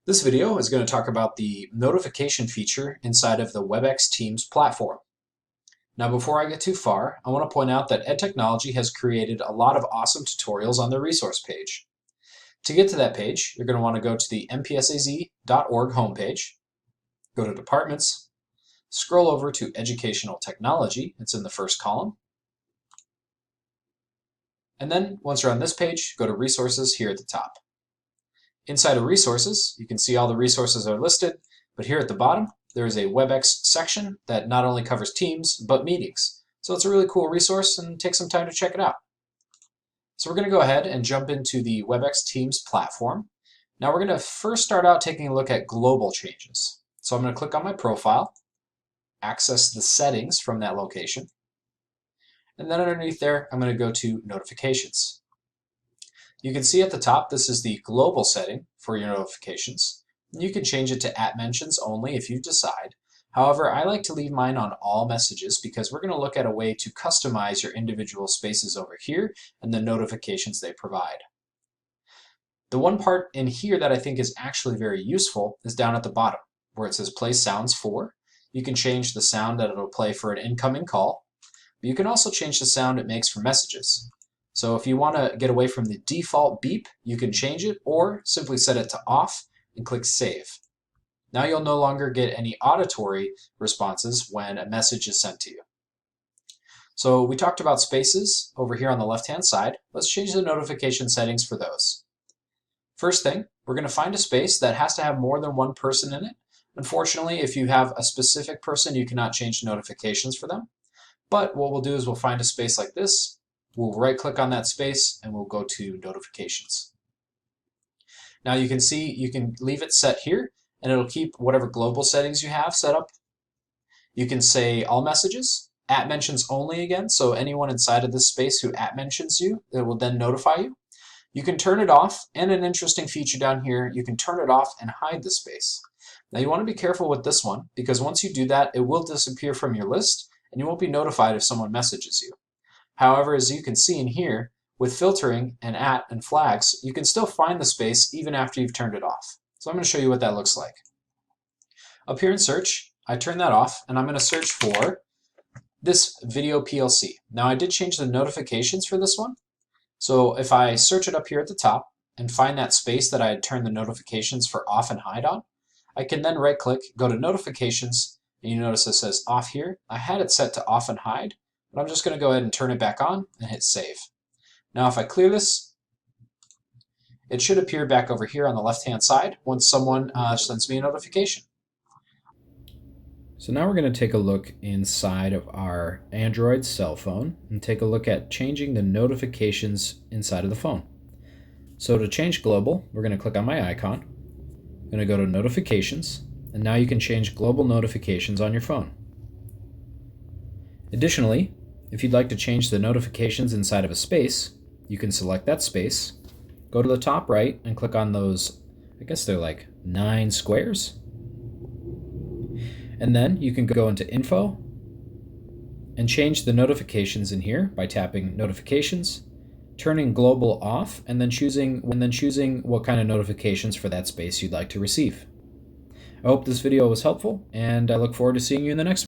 This video is going to talk about the notification feature inside of the Webex Teams platform. Now, before I get too far, I want to point out that Ed Technology has created a lot of awesome tutorials on their resource page. To get to that page, you're going to want to go to the mpsaz.org homepage, go to Departments, scroll over to Educational Technology, it's in the first column, and then once you're on this page, go to Resources here at the top. Inside of Resources, you can see all the resources are listed, but here at the bottom, there is a Webex section that not only covers Teams, but meetings. So it's a really cool resource and take some time to check it out. So we're going to go ahead and jump into the Webex Teams platform. Now we're going to first start out taking a look at global changes. So I'm going to click on my profile, access the settings from that location, and then underneath there, I'm going to go to Notifications. You can see at the top, this is the global setting for your notifications. You can change it to @mentions only if you decide. However, I like to leave mine on all messages because we're going to look at a way to customize your individual spaces over here and the notifications they provide. The one part in here that I think is actually very useful is down at the bottom where it says play sounds for. You can change the sound that it'll play for an incoming call. But you can also change the sound it makes for messages. So if you want to get away from the default beep, you can change it or simply set it to off and click Save. Now you'll no longer get any auditory responses when a message is sent to you. So we talked about spaces over here on the left-hand side. Let's change the notification settings for those. First thing, we're going to find a space that has to have more than one person in it. Unfortunately, if you have a specific person, you cannot change notifications for them. But what we'll do is we'll find a space like this. We'll right-click on that space and we'll go to Notifications. Now you can see you can leave it set here and it'll keep whatever global settings you have set up. You can say all messages, @mentions only again, so anyone inside of this space who @mentions you, it will then notify you. You can turn it off, and an interesting feature down here, you can turn it off and hide the space. Now you want to be careful with this one because once you do that, it will disappear from your list and you won't be notified if someone messages you. However, as you can see in here, with filtering and and flags, you can still find the space even after you've turned it off. So I'm going to show you what that looks like. Up here in search, I turn that off and I'm going to search for this video PLC. Now I did change the notifications for this one. So if I search it up here at the top and find that space that I had turned the notifications for off and hide on, I can then right click, go to notifications, and you notice it says off here. I had it set to off and hide, but I'm just going to go ahead and turn it back on and hit save. Now if I clear this, it should appear back over here on the left-hand side once someone sends me a notification. So now we're going to take a look inside of our Android cell phone and take a look at changing the notifications inside of the phone. So to change global, we're going to click on my icon. I'm going to go to Notifications, and now you can change global notifications on your phone. Additionally, if you'd like to change the notifications inside of a space, you can select that space, go to the top right and click on those, I guess they're like 9 squares. And then you can go into Info and change the notifications in here by tapping Notifications, turning global off, and then choosing what kind of notifications for that space you'd like to receive. I hope this video was helpful, and I look forward to seeing you in the next one.